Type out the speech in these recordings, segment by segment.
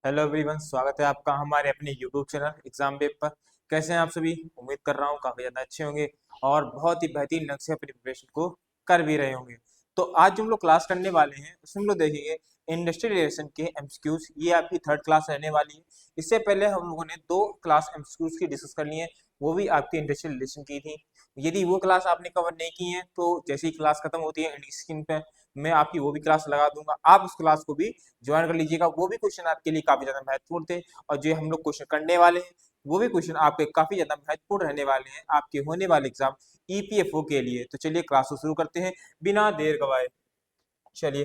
Hello everyone, स्वागत है आपका हमारे अपने यूट्यूब चैनल एग्जाम वेब पर। कैसे हैं आप सभी? उम्मीद कर रहा हूँ काफ़ी ज़्यादा अच्छे होंगे और बहुत ही बेहतरीन ढंग से अपनी प्रिपरेशन को कर भी रहे होंगे। तो आज जो हम लोग क्लास करने वाले हैं उसमें हम लोग देखेंगे इंडस्ट्रियल रिलेशन के एमसीक्यूज। ये आपकी थर्ड क्लास रहने वाली है। इससे पहले हम लोगों ने दो क्लास एमसीक्यूज की डिस्कस कर ली है, वो भी आपकी इंडस्ट्रियल रिलेशन की थी। यदि वो क्लास आपने कवर नहीं की है तो जैसे ही क्लास खत्म होती है इंडी स्क्रीन पे मैं आपकी वो भी क्लास लगा दूंगा, आप उस क्लास को भी ज्वाइन कर लीजिएगा। वो भी क्वेश्चन आपके लिए काफी ज्यादा महत्वपूर्ण थे और जो हम लोग क्वेश्चन करने वाले हैं वो भी क्वेश्चन आपके काफी ज्यादा महत्वपूर्ण रहने वाले हैं आपके होने वाले एग्जाम ईपीएफओ के लिए। तो चलिए क्लास को शुरू करते हैं बिना देर गवाए। चलिए,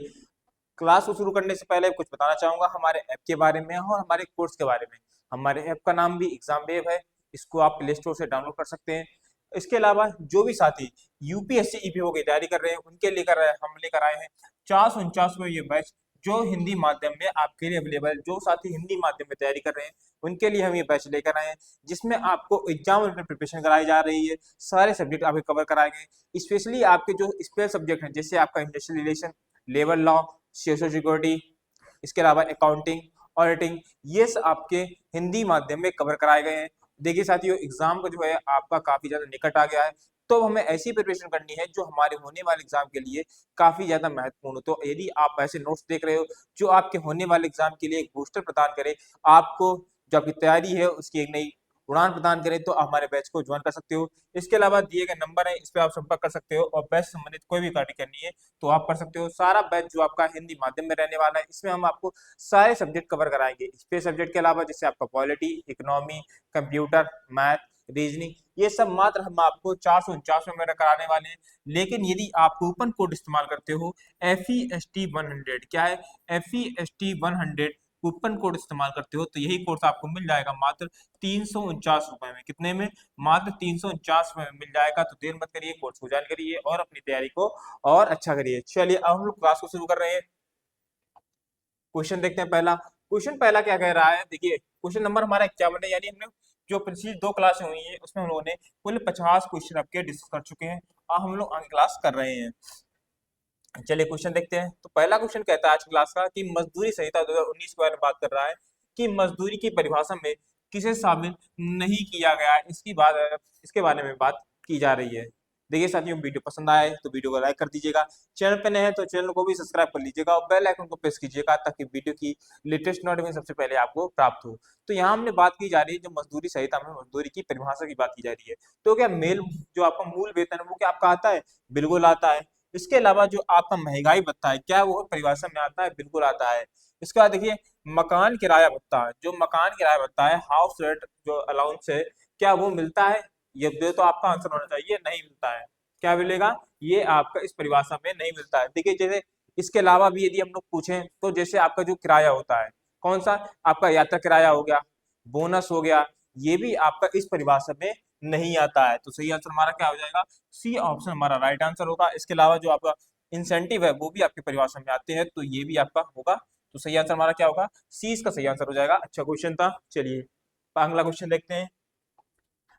क्लास को शुरू करने से पहले कुछ बताना चाहूंगा हमारे ऐप के बारे में और हमारे कोर्स के बारे में। हमारे ऐप का नाम भी एग्जाम वेव है, इसको आप प्ले स्टोर से डाउनलोड कर सकते हैं। इसके अलावा जो भी साथी यूपीएससी ईपीओ की तैयारी कर रहे हैं उनके लेकर हम लेकर आए हैं 449 में ये बैच, जो हिंदी माध्यम में आपके लिए अवेलेबल। जो साथी हिंदी माध्यम में तैयारी कर रहे हैं उनके लिए हम ये बैच लेकर आए हैं, जिसमें आपको एग्जाम प्रिपरेशन कराई जा रही है। सारे सब्जेक्ट आपके कवर कराए गए, स्पेशली आपके जो स्पेशल सब्जेक्ट हैं जैसे आपका industrial relation, labour law, social security, इसके अलावा अकाउंटिंग, ऑडिटिंग, ये सब आपके हिंदी माध्यम में कवर कराए गए हैं। देखिए साथियों, एग्जाम का जो है आपका काफी ज्यादा निकट आ गया है, तो हमें ऐसी प्रिपरेशन करनी है जो हमारे होने वाले एग्जाम के लिए काफी ज्यादा महत्वपूर्ण हो। तो यदि आप ऐसे नोट्स देख रहे हो जो आपके होने वाले एग्जाम के लिए एक बूस्टर प्रदान करे, आपको जो आपकी तैयारी है उसकी एक नई उड़ान प्रदान करे, तो आप हमारे बैच को ज्वाइन कर सकते हो। इसके अलावा दिए गए नंबर है, इस पर आप संपर्क कर सकते हो और बैच संबंधित कोई भी कार्य करनी है तो आप कर सकते हो। सारा बैच जो आपका हिंदी माध्यम में रहने वाला है, इसमें हम आपको सारे सब्जेक्ट कवर कराएंगे। स्पेस सब्जेक्ट के अलावा जैसे आपका polity, economy, computer, math, reasoning, ये सब मात्र हम आपको 449 में कराने वाले हैं। लेकिन यदि आप कूपन कोड इस्तेमाल करते हो FEST100, क्या है FEST100, कूपन कोड इस्तेमाल करते हो तो यही कोर्स आपको मिल जाएगा मात्र 349 रुपए में। कितने में? मात्र 349 में मिल जाएगा। तो देर मत करिए, कोर्स को ज्वाइन करिए और अपनी तैयारी को और अच्छा करिए। चलिए अब हम लोग क्लास को शुरू कर रहे हैं। क्वेश्चन देखते हैं। पहला क्या कह रहा है, देखिए क्वेश्चन नंबर हमारा 51 है, यानी हमने जो पिछली दो क्लासें हुई है उसमें हम लोगों ने कुल 50 क्वेश्चन आपके डिस्कस कर चुके हैं और हम लोग आगे क्लास कर रहे हैं। चलिए क्वेश्चन देखते हैं। तो पहला क्वेश्चन कहता है आज क्लास का कि मजदूरी संहिता 2019 के बारे में बात कर रहा है कि मजदूरी की परिभाषा में किसे शामिल नहीं किया गया है, इसके बारे में बात की जा रही है। देखिए साथियों, वीडियो पसंद आए तो वीडियो को लाइक कर दीजिएगा, चैनल पे नए हैं तो चैनल को भी सब्सक्राइब कर लीजिएगा और बेल आइकन को प्रेस कीजिएगा ताकि वीडियो की लेटेस्ट नोटिफिकेशन सबसे पहले आपको प्राप्त हो। तो यहाँ हमने बात की जा रही है जो मजदूरी संहिता में मजदूरी की परिभाषा की बात की जा रही है। तो क्या मेल जो आपका मूल वेतन है वो क्या आपका आता है? बिल्कुल आता है। इसके अलावा जो आपका महंगाई भत्ता है क्या वो परिभाषा में आता है? बिल्कुल आता है। इसके बाद देखिए मकान किराया भत्ता, जो मकान किराया भत्ता है, हाउस रेंट जो अलाउंस है, क्या वो मिलता है? ये तो आपका आंसर होना चाहिए, नहीं मिलता है। क्या मिलेगा? ये आपका इस परिभाषा में नहीं मिलता है। देखिए जैसे इसके अलावा भी यदि हम लोग पूछें तो जैसे आपका जो किराया होता है, कौन सा? आपका यात्रा किराया हो गया, बोनस हो गया, ये भी आपका इस परिभाषा में नहीं आता है। तो सही आंसर हमारा क्या हो जाएगा? सी ऑप्शन हमारा राइट आंसर होगा। इसके अलावा जो आपका इंसेंटिव है वो भी आपकी परिभाषा में आते हैं, तो ये भी आपका होगा। तो सही आंसर हमारा क्या होगा? सी इसका सही आंसर हो जाएगा। अच्छा क्वेश्चन था। चलिए अगला क्वेश्चन देखते हैं।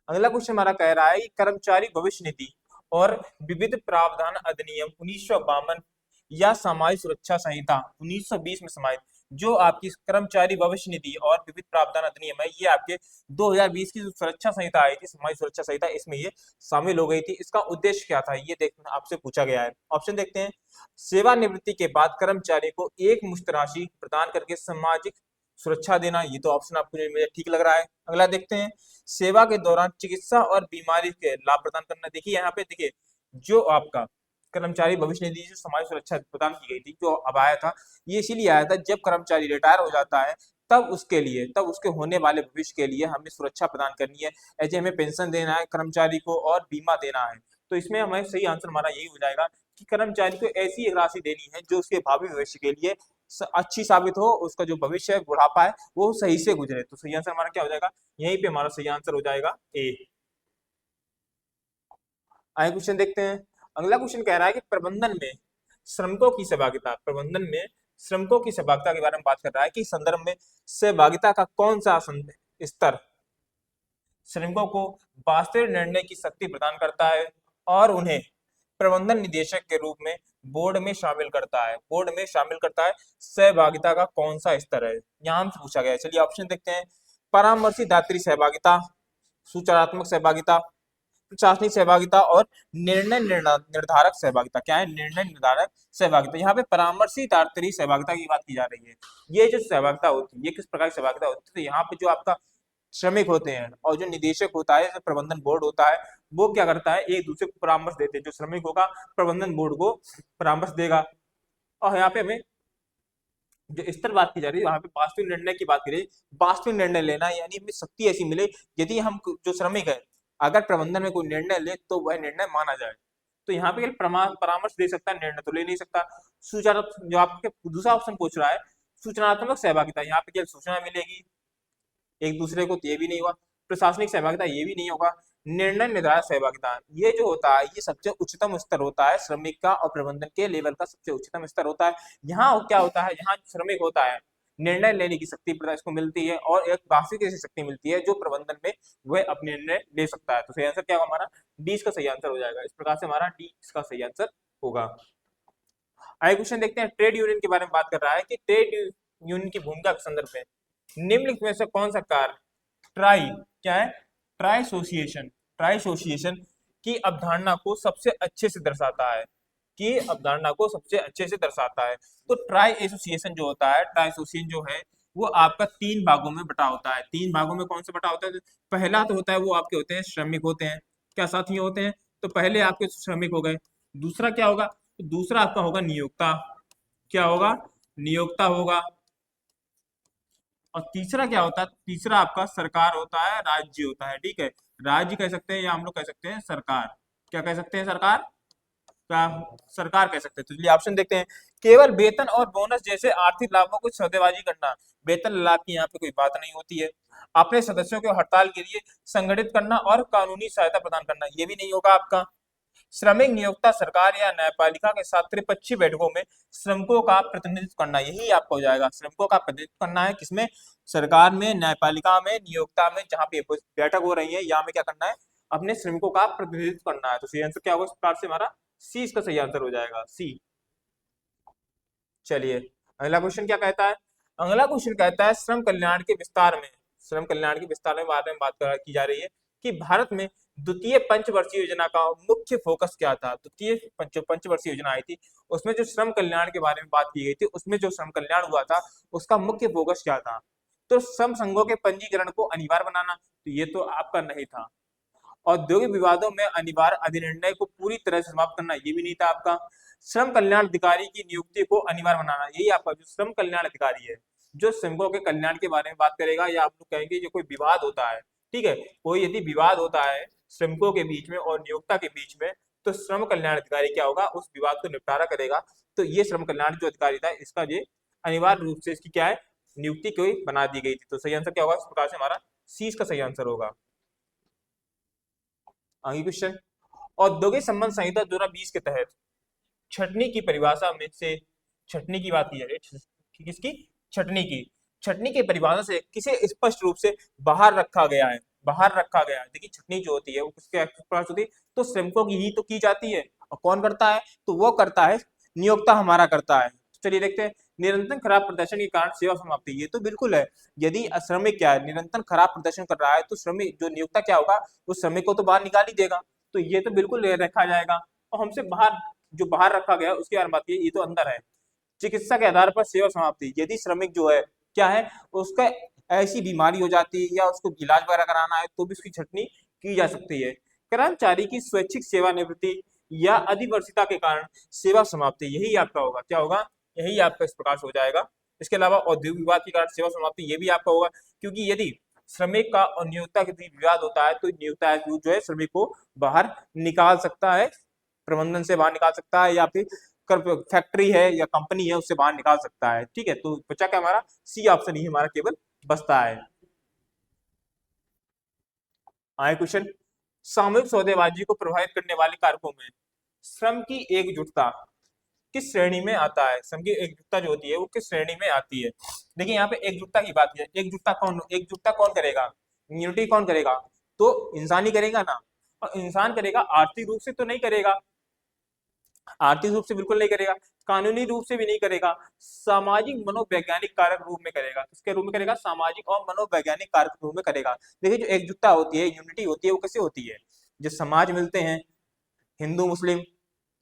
अगला क्वेश्चन हमारा कह रहा है कि कर्मचारी भविष्य निधि और विविध प्रावधान अधिनियम 1952 या सामाजिक सुरक्षा संहिता 1920 में समाहित जो आपकी कर्मचारी भविष्य निधि और विविध प्रावधान अधिनियम है, ये आपके 2020 की जो सुरक्षा संहिता आई थी, सामाजिक सुरक्षा संहिता, इसमें ये शामिल हो गई थी। इसका उद्देश्य क्या था ये देखना आपसे पूछा गया है। ऑप्शन देखते हैं। सेवानिवृत्ति के बाद कर्मचारी को एक मुश्त राशि प्रदान करके सामाजिक सुरक्षा देना, ये तो ऑप्शन आपको मुझे ठीक लग रहा है। अगला देखते हैं। सेवा के दौरान चिकित्सा और बीमारी के लाभ प्रदान करना। देखिए यहाँ पे देखिए जो आपका कर्मचारी भविष्य निधि जो समाज सुरक्षा प्रदान की गई थी, जो अब आया था, ये इसीलिए आया था जब कर्मचारी रिटायर हो जाता है तब उसके होने वाले भविष्य के लिए हमें सुरक्षा प्रदान करनी है। ऐसे हमें पेंशन देना है कर्मचारी को और बीमा देना है। तो इसमें हमें सही आंसर हमारा यही हो जाएगा कि कर्मचारी को ऐसी एक राशि देनी है जो उसके भावी भविष्य के लिए अच्छी साबित हो, उसका जो भविष्य है बुढ़ापा है वो सही से गुजरे। तो सही आंसर हमारा क्या हो जाएगा? यहीं पे हमारा सही आंसर हो जाएगा ए। आगे क्वेश्चन देखते हैं। अगला क्वेश्चन कह रहा है कि प्रबंधन में श्रमिकों की सहभागिता के बारे में बात कर रहा है कि संदर्भ में सहभागिता का कौन सा स्तर श्रमिकों को वास्तविक निर्णय की शक्ति प्रदान करता है और उन्हें प्रबंधन निदेशक के रूप में बोर्ड में शामिल करता है, बोर्ड में शामिल करता है सहभागिता का कौन सा स्तर है, यहाँ हमसे पूछा गया है। चलिए ऑप्शन देखते हैं। परामर्शी दात्री सहभागिता, सूचनात्मक सहभागिता, प्रशासनिक सहभागिता और निर्धारक सहभागिता। क्या है? निर्णय निर्धारक सहभागिता। यहाँ पे परामर्शी दात्री सहभागिता की बात की जा रही है। ये जो सहभागिता होती है ये किस प्रकार की सहभागिता होती है? तो यहाँ पे जो आपका श्रमिक होते हैं और जो निदेशक होता है, जो प्रबंधन बोर्ड होता है, वो क्या करता है, एक दूसरे को परामर्श देते हैं। जो श्रमिक होगा प्रबंधन बोर्ड को परामर्श देगा। और यहाँ पे हमें जो स्तर बात की जा रही है वहां पे वास्तविक निर्णय की बात करें। वास्तविक निर्णय लेना यानी हमें शक्ति ऐसी मिले, यदि हम जो श्रमिक है अगर प्रबंधन में कोई निर्णय ले तो वह निर्णय माना जाए। तो यहाँ पे केवल परामर्श दे सकता है, निर्णय तो ले नहीं सकता। सूचना, जो आपके दूसरा ऑप्शन पूछ रहा है सूचनात्मक सहभागिता, यहाँ पे केवल सूचना मिलेगी एक दूसरे को, तो ये भी नहीं हुआ। प्रशासनिक सहभागिता ये भी नहीं होगा। निर्णय निर्धारक सहभागिता ये जो होता है ये सबसे उच्चतम स्तर होता है, श्रमिक का और प्रबंधन के लेवल का सबसे उच्चतम स्तर होता है। यहाँ क्या होता है, यहाँ श्रमिक होता है निर्णय लेने की शक्ति इसको मिलती है और एक वास्तविक ऐसी शक्ति मिलती है जो प्रबंधन में वह अपने निर्णय ले सकता है। तो सही आंसर क्या होगा हमारा? डी इसका सही आंसर हो जाएगा। इस प्रकार से हमारा डी इसका सही आंसर होगा। आगे क्वेश्चन देखते हैं। ट्रेड यूनियन के बारे में बात कर रहा है कि ट्रेड यूनियन की भूमिका के संदर्भ में निम्नलिखित में से कौन सा कार्य ट्राई, क्या है, ट्राई एसोसिएशन, ट्राई एसोसिएशन की अवधारणा को सबसे अच्छे से दर्शाता है, की अवधारणा को सबसे अच्छे से दर्शाता है। तो ट्राई एसोसिएशन जो होता है, ट्राई एसोसिएशन जो है वो आपका तीन भागों में बटा होता है। तीन भागों में कौन सा बटा होता है? पहला तो होता है वो आपके होते हैं श्रमिक होते हैं, क्या साथी होते हैं, तो पहले आपके श्रमिक हो गए। दूसरा क्या होगा? तो दूसरा आपका होगा नियोक्ता, क्या होगा? नियोक्ता होगा। और तीसरा क्या होता है? तीसरा आपका सरकार होता है, राज्य होता है, ठीक है। राज्य कह सकते हैं या हम लोग कह सकते हैं सरकार, क्या कह सकते हैं? सरकार, क्या सरकार कह सकते हैं। तो चलिए ऑप्शन देखते हैं। केवल वेतन और बोनस जैसे आर्थिक लाभों को सौदेबाजी करना, वेतन लाभ की यहाँ पे कोई बात नहीं होती है। अपने सदस्यों को हड़ताल के लिए संगठित करना और कानूनी सहायता प्रदान करना, ये भी नहीं होगा आपका। श्रमिक नियोक्ता सरकार या न्यायपालिका के साथ त्रिपक्षीय बैठकों में श्रमिकों का प्रतिनिधित्व करना, यही आपका हो जाएगा। श्रमिकों का प्रतिनिधित्व करना है किसमें? सरकार में, न्यायपालिका में, नियोक्ता में, जहां पे बैठक हो रही है यहाँ में क्या करना है? अपने श्रमिकों का प्रतिनिधित्व करना है। तो सही आंसर क्या होगा इस प्रकार से? हमारा सी इसका सही आंसर हो जाएगा, सी। चलिए अगला क्वेश्चन क्या कहता है? अगला क्वेश्चन कहता है श्रम कल्याण के विस्तार में, श्रम कल्याण के विस्तार में बारे में बात की जा रही है कि भारत में द्वितीय पंचवर्षीय योजना का मुख्य फोकस क्या था। द्वितीय पंचवर्षीय योजना आई थी उसमें जो श्रम कल्याण के बारे में बात की गई थी, उसमें जो श्रम कल्याण हुआ था उसका मुख्य फोकस क्या था? तो श्रम संघों के पंजीकरण को अनिवार्य बनाना, तो ये तो आपका नहीं था। औद्योगिक विवादों में अनिवार्य अधिनिर्णय को पूरी तरह से समाप्त करना, ये भी नहीं था आपका। श्रम कल्याण अधिकारी की नियुक्ति को अनिवार्य बनाना, यही आपका जो श्रम कल्याण अधिकारी है जो श्रमिकों के कल्याण के बारे में बात करेगा, या आप लोग कहेंगे जो कोई विवाद होता है, ठीक है, कोई यदि विवाद होता है श्रमिकों के बीच में और नियोक्ता के बीच में, तो श्रम कल्याण अधिकारी क्या होगा? उस विवाद को निपटारा करेगा। तो ये श्रम कल्याण जो अधिकारी था इसका ये अनिवार्य रूप से इसकी क्या है? नियुक्ति कोई बना दी गई थी। तो सही आंसर क्या होगा इस प्रकार से? हमारा सी इसका सही आंसर होगा। आगे क्वेश्चन। औद्योगिक संबंध संहिता 2020 के तहत छटनी की परिभाषा में से, छटनी की बात की जा रही है, किसकी? छटनी की। छटनी की परिभाषा से किसे स्पष्ट रूप से बाहर रखा गया है? बाहर रखा गया है। देखिए छटनी जो होती है वो किसके पास होती है? तो श्रमिकों की ही तो की जाती है। और कौन करता है? तो वो करता है नियोक्ता, हमारा करता है। चलिए देखते हैं। निरंतर खराब प्रदर्शन के कारण सेवा समाप्ति, ये तो बिल्कुल है। यदि श्रमिक क्या है, निरंतर खराब प्रदर्शन कर रहा है तो श्रमिक जो नियोक्ता क्या होगा? उस श्रमिक को तो बाहर निकाल ही देगा। तो ये तो बिल्कुल रखा जाएगा। और हमसे बाहर, जो बाहर रखा गया उसके बारे में बात की, ये तो अंदर है। चिकित्सा के आधार पर सेवा समाप्ति, यदि श्रमिक जो है क्या है, उसका ऐसी बीमारी हो जाती है या उसको इलाज वगैरह कराना है तो भी उसकी छटनी की जा सकती है। कर्मचारी की स्वैच्छिक सेवानिवृत्ति या अधिवर्षिता के कारण सेवा समाप्ति, यही आपका होगा। क्या होगा? यही आपका इस प्रकार से हो जाएगा। इसके अलावा औद्योगिक विवाद के कारण सेवा समाप्ति, ये भी आपका होगा, क्योंकि यदि श्रमिक का और नियोक्ता के बीच विवाद होता है तो नियोक्ता जो है श्रमिक को बाहर निकाल सकता है, प्रबंधन से बाहर निकाल सकता है, या फिर फैक्ट्री है या कंपनी है उससे बाहर निकाल सकता है। ठीक है, तो बचा क्या हमारा? सी ऑप्शन ही हमारा केवल बचता है। आए क्वेश्चन। सामूहिक सौदेबाजी को प्रभावित करने वाले कारकों में श्रम की एकजुटता किस श्रेणी में आता है? श्रम की एकजुटता जो होती है वो किस श्रेणी में आती है? देखिए यहाँ पे एकजुटता की बात है। एकजुटता कौन करेगा? यूनिटी कौन करेगा? तो इंसान ही करेगा ना। और इंसान करेगा, आर्थिक रूप से तो नहीं करेगा। आर्थिक रूप से बिल्कुल नहीं करेगा, कानूनी रूप से भी नहीं करेगा, सामाजिक मनोवैज्ञानिक कारक रूप में करेगा। किसके रूप में करेगा? सामाजिक और मनोवैज्ञानिक कारक रूप में करेगा। देखिए जो एकजुटता होती है, यूनिटी होती है, वो कैसे होती है? जो समाज मिलते हैं, हिंदू मुस्लिम,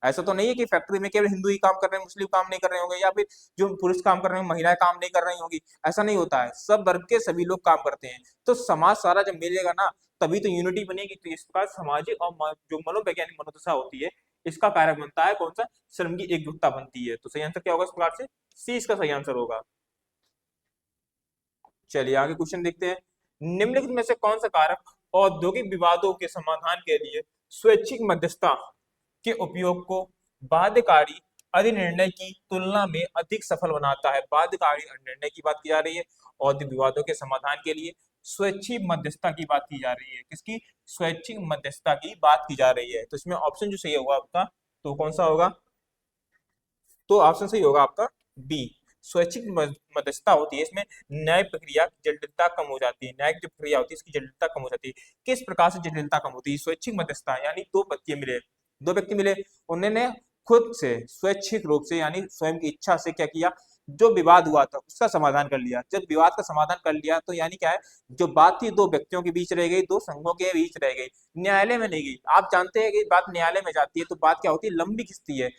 ऐसा तो नहीं है कि फैक्ट्री में केवल हिंदू ही काम कर रहे हैं, मुस्लिम काम नहीं कर रहे होंगे, या फिर जो पुरुष काम कर रहे हैं महिलाएं काम नहीं कर रही होंगी, ऐसा नहीं होता है। सब वर्ग के सभी लोग काम करते हैं। तो समाज सारा जब मिलेगा ना, तभी तो यूनिटी बनेगी। तो इस प्रकार सामाजिक और जो मनोवैज्ञानिक मनोदशा होती है, इसका कारक बनता है कौन सा? श्रम की एकजुटता बनती है। तो सही आंसर क्या होगा इस प्रकार से? सी इसका सही आंसर होगा। चलिए आगे क्वेश्चन देखते हैं। निम्नलिखित में से कौन सा कारक औद्योगिक विवादों के समाधान के लिए स्वैच्छिक मध्यस्थता के उपयोग को बाध्यकारी अधिनिर्णय की तुलना में अधिक सफल बनाता है? बाध्यकारी अधिनिर्णय की बात की जा रही है, औद्योगिक विवादों के समाधान के लिए स्वैच्छिक मध्यस्थता की बात की जा रही है। किसकी? स्वैच्छिक मध्यस्थता की बात की जा रही है। तो इसमें ऑप्शन जो सही होगा आपका, तो कौन सा होगा? तो ऑप्शन सही होगा आपका बी। स्वैच्छिक मध्यस्थता होती है, इसमें न्याय प्रक्रिया की जटिलता कम हो जाती है। न्यायिक जो प्रक्रिया होती है इसकी जटिलता कम हो जाती है। किस प्रकार से जटिलता कम होती है? स्वैच्छिक मध्यस्थता यानी दो व्यक्ति मिले, उन्होंने खुद से स्वैच्छिक रूप से यानी स्वयं की इच्छा से क्या किया? जो विवाद हुआ था उसका समाधान कर लिया। जब विवाद का समाधान कर लिया तो यानी क्या है? जो बात थी दो व्यक्तियों के बीच रह गई, दो संघों के बीच रह गई, न्यायालय में नहीं गई। आप जानते हैं कि बात न्यायालय में जाती है तो बात क्या होती है? लंबी खिंचती है।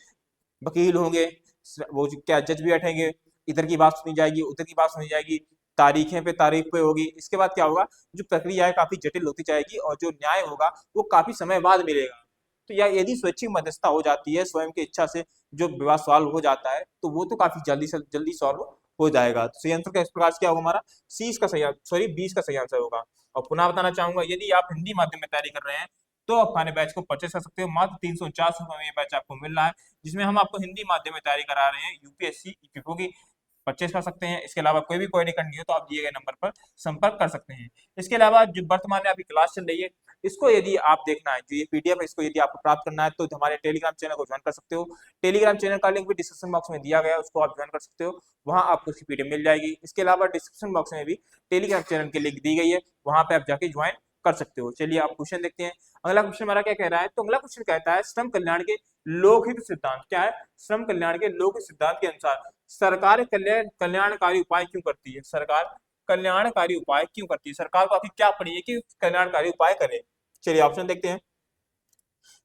वकील होंगे, वो क्या जज भी बैठेंगे, इधर की बात सुनी जाएगी, उधर की बात सुनी जाएगी, तारीखें पे तारीख पे होगी। इसके बाद क्या होगा? जो प्रक्रिया है काफी जटिल होती जाएगी और जो न्याय होगा वो काफी समय बाद मिलेगा। तो या यदि स्वैच्छिक मध्यस्थता हो जाती है, स्वयं की इच्छा से जो विवाद सॉल्व हो जाता है, तो वो तो काफी जल्दी से जल्दी सॉल्व हो जाएगा। तो सही आंसर का इस प्रकार से क्या होगा हमारा? सी इसका सही, सॉरी बी इसका सही आंसर होगा। और पुनः बताना चाहूंगा, यदि आप हिंदी माध्यम में तैयारी कर रहे हैं तो आप हमारे बैच को परचेस कर सकते हो। मात्र 349 रुपए में ये बैच आपको मिल रहा है, जिसमें हम आपको हिंदी माध्यम में तैयारी करा रहे हैं। यूपीएससी ईपीओ की परचेस कर सकते हैं। इसके अलावा कोई भी क्वेरी करनी हो तो आप दिए गए नंबर पर संपर्क कर सकते हैं। इसके अलावा जो वर्तमान में आपकी क्लास चल रही है, इसको यदि आप देखना है, जो ये पीडीएफ है, इसको यदि आपको प्राप्त करना है तो हमारे टेलीग्राम चैनल को ज्वाइन कर सकते हो। टेलीग्राम चैनल का लिंक भी डिस्क्रिप्शन बॉक्स में दिया गया है, उसको आप ज्वाइन कर सकते हो। वहां आपको उसकी पीडीएफ मिल जाएगी। इसके अलावा डिस्क्रिप्शन बॉक्स में भी टेलीग्राम चैनल की लिंक दी गई है, वहां पे आप जाके ज्वाइन कर सकते हो। चलिए आप क्वेश्चन देखते हैं। अगला क्वेश्चन हमारा क्या कह रहा है? तो अगला क्वेश्चन कहता है श्रम कल्याण के लोकहित सिद्धांत क्या है? श्रम कल्याण के लोकहित सिद्धांत के अनुसार सरकार कल्याणकारी उपाय क्यों करती है? सरकार कल्याणकारी उपाय क्यों करती है? सरकार को आखिर क्या पड़ी है कि कल्याणकारी उपाय करे? चलिए ऑप्शन देखते हैं।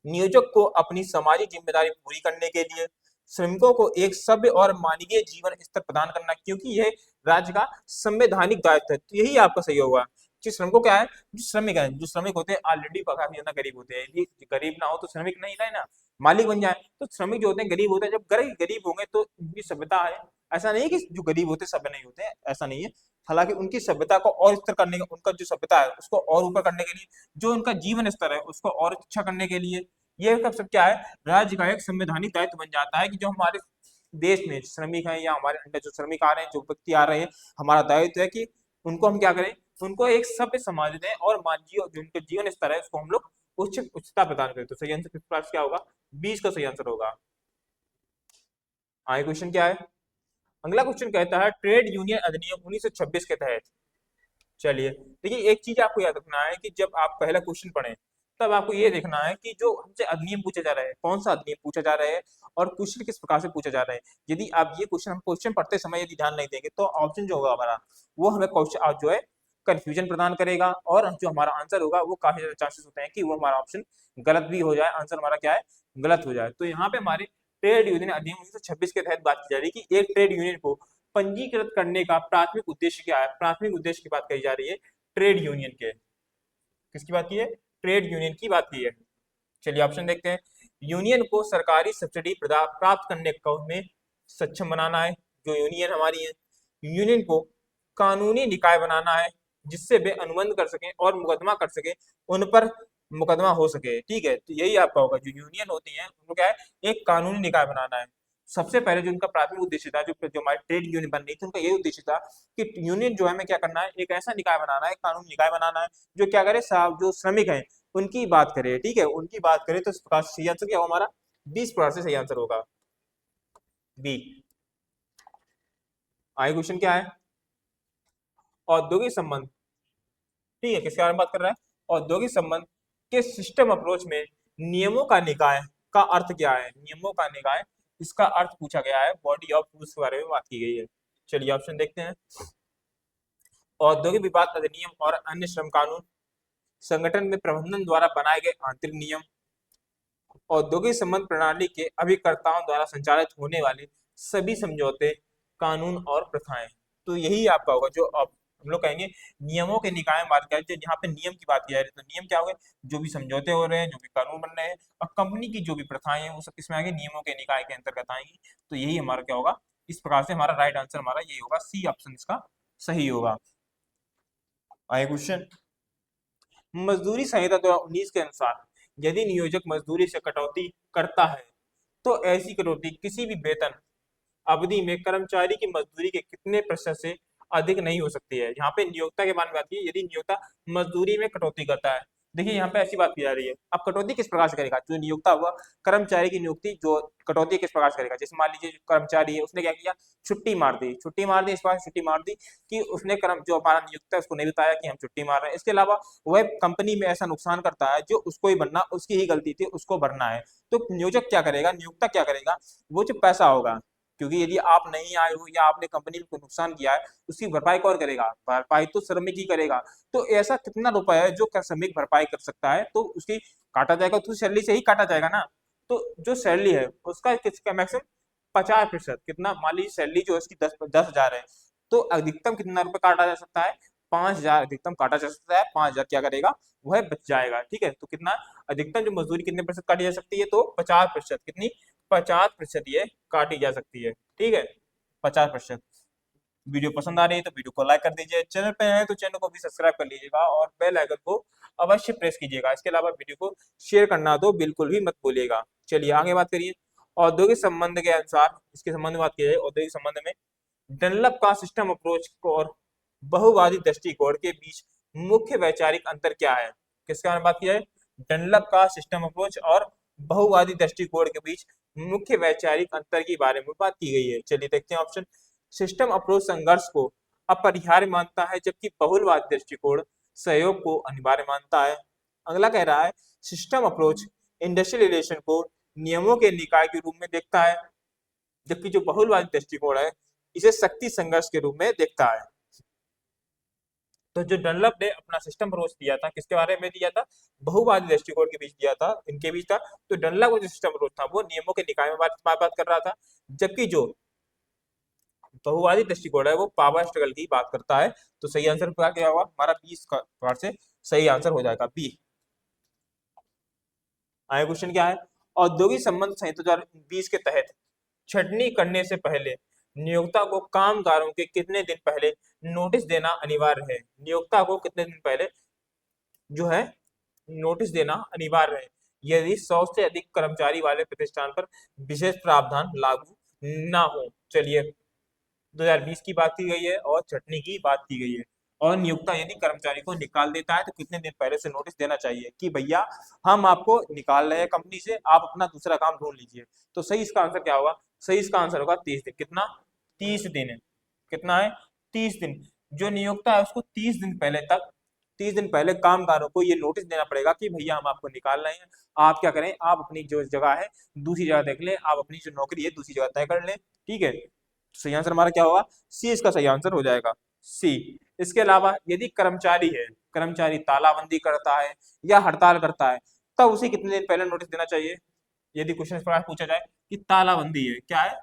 नियोजक को अपनी सामाजिक जिम्मेदारी पूरी करने के लिए, श्रमिकों को एक सभ्य और मानवीय जीवन स्तर प्रदान करना, क्योंकि यह राज्य का संवैधानिक दायित्व है। तो यही आपका सही होगा कि श्रमिकों क्या है? जो श्रमिक है, जो श्रमिक होते हैं ऑलरेडी काफी ज्यादा गरीब होते हैं। यदि गरीब ना हो तो श्रमिक नहीं रहे ना, मालिक बन जाए। तो श्रमिक जो होते हैं गरीब होते हैं। जब गरीब होंगे तो उनकी सभ्यता है। ऐसा नहीं है कि जो गरीब होते हैं सभ्य नहीं होते हैं, ऐसा नहीं है। हालांकि उनकी सभ्यता को और स्तर करने का, उनका जो सभ्यता है उसको और ऊपर करने के लिए, जो उनका जीवन स्तर है उसको और अच्छा करने के लिए, ये सब क्या है? राज्य का एक संवैधानिक दायित्व बन जाता है कि जो हमारे देश में श्रमिक हैं या हमारे अंदर जो श्रमिक आ रहे हैं, जो व्यक्ति आ रहे हैं, हमारा दायित्व है कि उनको हम क्या करें? उनको एक सभ्य समाज दें और जो उनका जीवन स्तर है उसको हम लोग उच्चता प्रदान करें। तो सही आंसर किस प्रकार से क्या होगा? 20 का सही आंसर होगा। आगे क्वेश्चन क्या है? अगला क्वेश्चन कहता है ट्रेड यूनियन अधिनियम 1926 के तहत। चलिए देखिए, एक चीज आपको याद रखना है कि जब आप पहला क्वेश्चन पढ़ें तब आपको ये देखना है कि जो हमसे अधिनियम पूछा जा रहा है, कौन सा अधिनियम पूछा जा रहा है और क्वेश्चन किस प्रकार से पूछा जा रहा है। यदि आप ये क्वेश्चन, हम क्वेश्चन पढ़ते समय यदि ध्यान नहीं देंगे तो ऑप्शन जो होगा हमारा, वो हमें क्वेश्चन जो है कंफ्यूजन प्रदान करेगा और जो हमारा आंसर होगा वो काफी ज्यादा चांसेस होते हैं कि वो हमारा ऑप्शन गलत भी हो जाए, आंसर हमारा क्या है? गलत हो जाए। तो यहाँ पे हमारे ट्रेड यूनियन अधिनियम 1926 के तहत बात की जा रही है कि एक ट्रेड यूनियन को पंजीकृत करने का प्राथमिक उद्देश्य क्या है? प्राथमिक उद्देश्य की बात कही जा रही है ट्रेड यूनियन के। किसकी बात की है? ट्रेड यूनियन की बात की है। चलिए ऑप्शन देखते हैं। यूनियन को सरकारी सब्सिडी प्राप्त करने में सक्षम बनाना है, जो यूनियन हमारी है। यूनियन को कानूनी निकाय बनाना है जिससे वे अनुबंध कर सकें और मुकदमा कर सके, उन पर मुकदमा हो सके। ठीक है, तो यही आपका होगा। जो यूनियन होती है उनको क्या है? एक कानूनी निकाय बनाना है। सबसे पहले जो उनका प्राथमिक उद्देश्य था, जो हमारी ट्रेड यूनियन बन रही थी, उनका यही उद्देश्य था कि यूनियन जो है हमें क्या करना है? एक ऐसा निकाय बनाना है, कानूनी निकाय बनाना है जो क्या करे? साहब जो श्रमिक हैं उनकी बात करे। ठीक है, उनकी बात करे। तो इस प्रकार से सही आंसर क्या होगा हमारा? 20 प्रकार से सही आंसर होगा बी। आगे क्वेश्चन क्या है? औद्योगिक संबंध। ठीक है, किसके बारे में बात कर रहा है? औद्योगिक संबंध के सिस्टम अप्रोच में नियमों का निकाय का अर्थ क्या है? नियमों का निकाय, इसका अर्थ पूछा गया है, बॉडी ऑफ रूल्स के बारे में बात की गई है। चलिए ऑप्शन देखते हैं। औद्योगिक विभाग अधिनियम और अन्य श्रम कानून, संगठन में प्रबंधन द्वारा बनाए गए आंतरिक नियम, औद्योगिक संबंध प्रणाली के अभिकर्ताओं द्वारा संचालित होने वाले सभी समझौते, कानून और प्रथाएं। तो यही आपका होगा जो अब हम लोग कहेंगे नियमों के निकाय बात किया जाए, यहाँ पे नियम की बात की जा रही है। तो नियम क्या हो गए? जो भी समझौते हो रहे हैं, जो भी कानून बन रहे हैं, और कंपनी की जो भी प्रथाएं हैं वो सब किसमें आएंगे? नियमों के निकाय के अंतर्गत आएंगी। तो यही हमारा क्या होगा? इस प्रकार से हमारा राइट आंसर हमारा यही होगा, सी ऑप्शन इसका सही होगा। आए क्वेश्चन, मजदूरी संहिता 2019 के अनुसार यदि नियोजक मजदूरी से कटौती करता है तो ऐसी कटौती किसी भी वेतन अवधि में कर्मचारी की मजदूरी के कितने प्रतिशत से अधिक नहीं हो सकती है। यहाँ पे नियोक्ता के बारे में बात की, यदि नियोक्ता मजदूरी में कटौती करता है। देखिए यहाँ पे ऐसी बात की जा रही है, अब कटौती किस प्रकार से करेगा? जो नियोक्ता हुआ, कर्मचारी की नियुक्ति जो कटौती किस प्रकार से करेगा? जैसे मान लीजिए जो कर्मचारी है उसने क्या किया? छुट्टी मार दी, इस बार छुट्टी मार दी कि उसने कर्म जो हमारा नियोक्ता है उसको नहीं बताया कि हम छुट्टी मार रहे हैं। इसके अलावा वह कंपनी में ऐसा नुकसान करता है जो उसको ही बनना, उसकी ही गलती थी, उसको भरना है। तो नियोजक क्या करेगा? नियोक्ता क्या करेगा? वो जो पैसा होगा, क्योंकि यदि आप नहीं आए हो या आपने कंपनी में कोई नुकसान किया है, उसकी भरपाई कौन करेगा? भरपाई तो श्रमिक ही करेगा। तो ऐसा कितना रुपए है जो श्रमिक भरपाई कर सकता है? तो उसकी काटा जाएगा, तो सैलरी से ही काटा जाएगा ना। तो जो सैलरी है उसका किसका मैक्सिमम 50%, कितना? मान लीजिए सैलरी जो है उसकी 10,000 है, तो अधिकतम कितना रुपए काटा जा सकता है? 5,000 अधिकतम काटा जा सकता है। 5,000 क्या करेगा? वह बच जाएगा। ठीक है, तो कितना अधिकतम जो मजदूरी कितने प्रतिशत काटी जा सकती है? तो 50%। कितनी? 50% ये काटी जा सकती है। ठीक है, 50%। वीडियो पसंद आ रही है तो वीडियो को लाइक कर दीजिए, चैनल पे आए तो चैनल को भी सब्सक्राइब कर लीजिएगा और बेल आइकन को अवश्य प्रेस कीजिएगा। इसके अलावा वीडियो को शेयर करना तो बिल्कुल भी मत भूलिएगा। चलिए आगे बात करिए। औद्योगिक संबंध के अनुसार, इसके संबंध में बात की जाए, औद्योगिक संबंध में डनलप का सिस्टम अप्रोच और बहुवादी दृष्टिकोण के बीच मुख्य वैचारिक अंतर क्या है? किसके बारे में बात की जाए? डनलप का सिस्टम अप्रोच और बहुवादी दृष्टिकोण के बीच मुख्य वैचारिक अंतर के बारे में बात की गई है। चलिए देखते हैं ऑप्शन। सिस्टम अप्रोच संघर्ष को अपरिहार्य मानता है, जबकि बहुलवादी दृष्टिकोण सहयोग को अनिवार्य मानता है। अगला कह रहा है सिस्टम अप्रोच इंडस्ट्रियल रिलेशन को नियमों के निकाय के रूप में देखता है, जबकि जो बहुलवादी दृष्टिकोण है इसे शक्ति संघर्ष के रूप में देखता है। तो जो डनलप ने अपना सिस्टम अप्रोच दिया था, किसके बारे में दिया था? बहुवादी दृष्टिकोण के बीच दिया था, इनके बीच था। तो डनलप का जो सिस्टम अप्रोच था वो नियमों के निकाय में बात कर रहा था, जबकि जो बहुवादी दृष्टिकोण है वो पावर स्ट्रगल की बात करता है। तो सही आंसर क्या होगा हमारा? 20 का से सही आंसर हो जाएगा बी। आगे क्वेश्चन क्या है? औद्योगिक संबंध संहिता 2020 के तहत छटनी करने से पहले नियोक्ता को कामगारों के कितने दिन पहले नोटिस देना अनिवार्य है? नियोक्ता को कितने दिन पहले जो है नोटिस देना अनिवार्य है यदि 100 से अधिक कर्मचारी वाले प्रतिष्ठान पर विशेष प्रावधान लागू ना हो। चलिए 2020 की बात की गई है और छटनी की बात की गई है। और नियोक्ता यदि कर्मचारी को निकाल देता है तो कितने दिन पहले से नोटिस देना चाहिए कि भैया हम आपको निकाल रहे हैं कंपनी से, आप अपना दूसरा काम ढूंढ लीजिए। तो सही इसका आंसर क्या होगा? सही इसका आंसर होगा 30 दिन। कितना? 30 दिन है। कितना है? 30 दिन। जो नियोक्ता है उसको 30 दिन पहले कामगारों को ये नोटिस देना पड़ेगा कि भैया हम आपको निकाल रहे हैं, आप क्या करें, आप अपनी जो जगह है दूसरी जगह देख लें, आप अपनी जो नौकरी है दूसरी जगह तय कर लें। ठीक है, सही आंसर हमारा क्या होगा? सी इसका सही आंसर हो जाएगा, सी। इसके अलावा यदि कर्मचारी है, कर्मचारी तालाबंदी करता है या हड़ताल करता है, तब उसे कितने दिन पहले नोटिस देना चाहिए? यदि क्वेश्चन इस प्रकार पूछा जाए कि तालाबंदी है, क्या है?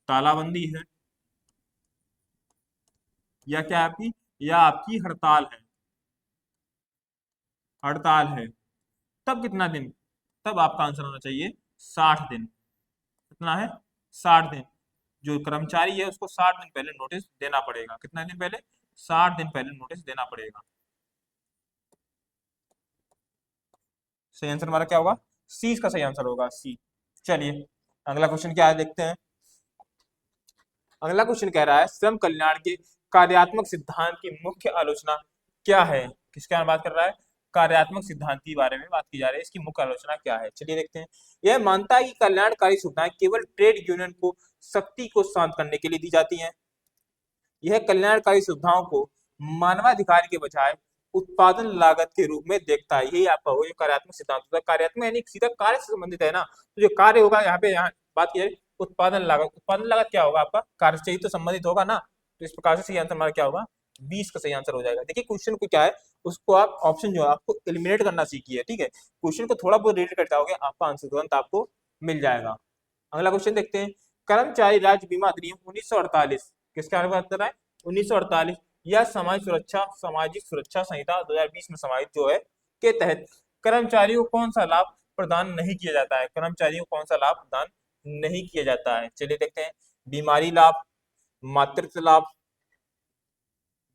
तालाबंदी है या क्या आपकी, या आपकी हड़ताल है, हड़ताल है, तब कितना दिन? तब आपका आंसर होना चाहिए 60 दिन। कितना है? 60 दिन। जो कर्मचारी है उसको 60 दिन पहले नोटिस देना पड़ेगा। कितना दिन पहले? 60 दिन पहले नोटिस देना पड़ेगा। सही आंसर हमारा क्या होगा? सी इसका सही आंसर होगा, सी। चलिए अगला क्वेश्चन क्या है देखते हैं। अगला क्वेश्चन कह रहा है श्रम कल्याण के कार्यात्मक सिद्धांत की मुख्य आलोचना क्या है? किसके बारे में बात कर रहा है? कार्यात्मक सिद्धांत के बारे में बात की जा रही है, इसकी मुख्य आलोचना क्या है? चलिए देखते हैं। यह मानता है कि कल्याणकारी सुविधाएं केवल ट्रेड यूनियन को शक्ति को शांत करने के लिए दी जाती हैं। यह कल्याणकारी सुविधाओं को मानवाधिकार के बजाय उत्पादन लागत के रूप में देखता है। यही आपका होगा जो कार्यात्मक सिद्धांत होता है। कार्यात्मक यानी सीधा कार्य से संबंधित है ना, तो जो कार्य होगा यहाँ बात की जाए उत्पादन लागत। उत्पादन लागत क्या होगा आपका, कार्य से ही तो संबंधित होगा ना, तो इस प्रकार से सही आंसर हमारा क्या होगा, 20 का सही आंसर हो जाएगा। देखिए क्वेश्चन को क्या है, उसको आप ऑप्शन जो है आपको एलिमिनेट करना सीखिए, ठीक है। क्वेश्चन को थोड़ा बहुत रीड करते होगे, आपका आंसर तुरंत आपको मिल जाएगा। अगला क्वेश्चन देखते हैं, कर्मचारी राज्य बीमा अधिनियम 1948 किसके बारे में बात कर रहा है, 1948 या सामाजिक सुरक्षा संहिता 2020 में समाहित जो है के तहत कर्मचारियों को कौन सा लाभ प्रदान नहीं किया जाता है, कर्मचारियों को कौन सा लाभ प्रदान नहीं किया जाता है। चलिए देखते हैं, बीमारी लाभ, मातृत्व लाभ,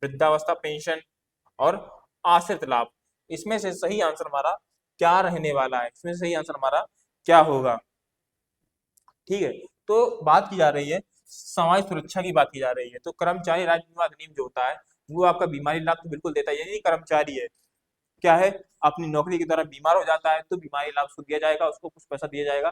वृद्धावस्था पेंशन और आश्रित लाभ। इसमें से सही आंसर हमारा क्या रहने वाला है, इसमें से सही आंसर हमारा क्या होगा, ठीक है। तो बात की जा रही है समाज सुरक्षा की बात की जा रही है, तो कर्मचारी राज्य बीमा अधिनियम जो होता है वो आपका बीमारी लाभ तो बिल्कुल देता है। यदि कर्मचारी है क्या है, अपनी नौकरी के दौरान बीमार हो जाता है तो बीमारी लाभ उसको दिया जाएगा, उसको कुछ पैसा दिया जाएगा।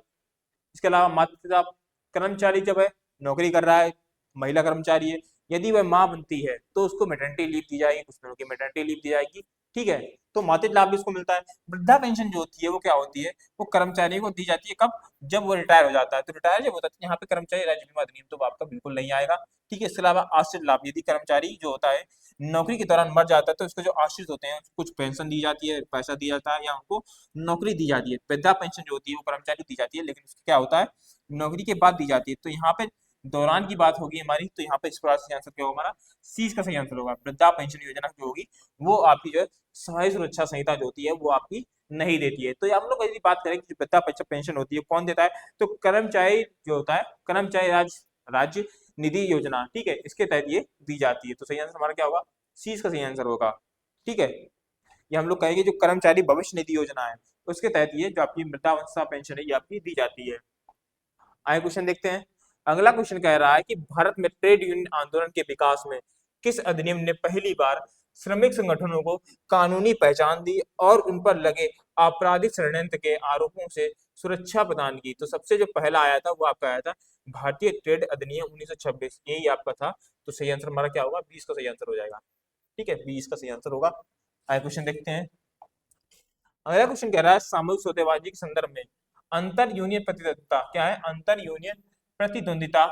इसके अलावा मातृत्व, कर्मचारी जब है नौकरी कर रहा है, महिला कर्मचारी है, यदि वह माँ बनती है तो उसको मेटर्निटी लीव दी जाएगी, कुछ दिनों की मेटर्निटी लीव दी जाएगी, ठीक है। तो मातृत्व लाभ भी उसको मिलता है। वृद्धा पेंशन जो होती है वो क्या होती है, वो कर्मचारी को दी जाती है कब, जब वो रिटायर हो जाता है। तो रिटायर जब होता है यहाँ पे कर्मचारी राज्य बीमा अधिनियम तो आपका बिल्कुल नहीं आएगा, ठीक है। इसके अलावा आश्रित लाभ, यदि कर्मचारी जो होता है नौकरी के दौरान मर जाता है तो उसको जो आश्रित होते हैं कुछ पेंशन दी जाती है, पैसा दिया जाता है, या उनको नौकरी दी जाती है। वृद्धा पेंशन जो होती है वो कर्मचारी को दी जाती है, लेकिन उसका क्या होता है, नौकरी के बाद दी जाती है। तो यहाँ पे दौरान की बात होगी हमारी, तो यहाँ पे इस प्रकार से आंसर क्या होगा हमारा, सी का सही आंसर होगा। वृद्धा पेंशन योजना जो होगी वो आपकी जो है समाज सुरक्षा संहिता जो होती है वो आपकी नहीं देती है। तो हम लोग यदि बात करें कि वृद्धा पेंशन होती है कौन देता है, तो कर्मचारी जो होता है कर्मचारी राज्य निधि योजना, ठीक है, इसके तहत ये दी जाती है। तो सही आंसर हमारा क्या होगा, सी का सही आंसर होगा, ठीक है। ये हम लोग कहेंगे जो कर्मचारी भविष्य निधि योजना है उसके तहत ये जो आपकी वृद्धावस्था पेंशन है ये आपकी दी जाती है। आगे क्वेश्चन देखते हैं, अगला क्वेश्चन कह रहा है कि भारत में ट्रेड यूनियन आंदोलन के विकास में किस अधिनियम ने पहली बार श्रमिक संगठनों को कानूनी पहचान दी और उन पर लगे आपराधिक षड्यंत्र के आरोपों से सुरक्षा प्रदान की। तो सबसे जो पहला आया था वो आपका आया था भारतीय ट्रेड अधिनियम 1926, यही आपका था। तो सही आंसर हमारा क्या होगा, 20 का सही आंसर हो जाएगा, ठीक है, 20 का सही आंसर होगा। आगे क्वेश्चन देखते हैं, अगला क्वेश्चन कह रहा है सामूहिक सौदेबाजी के संदर्भ में अंतर यूनियन प्रतिद्वंदिता क्या है, अंतर यूनियन प्रतिद्वंदिता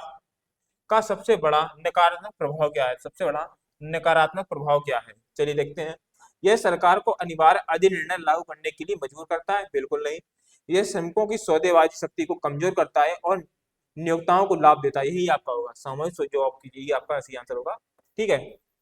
का सबसे बड़ा नकारात्मक प्रभाव क्या है, सबसे बड़ा नकारात्मक प्रभाव क्या है। चलिए देखते हैं, यह सरकार को अनिवार्य अधिनिर्णय लागू करने के लिए मजबूर करता है, बिल्कुल नहीं। यह श्रमिकों की सौदेबाजी शक्ति को कमजोर करता है और नियोक्ताओं को लाभ देता है, यही आपका होगा सामूहिक जॉब की, यही आपका सही आंसर होगा, ठीक है।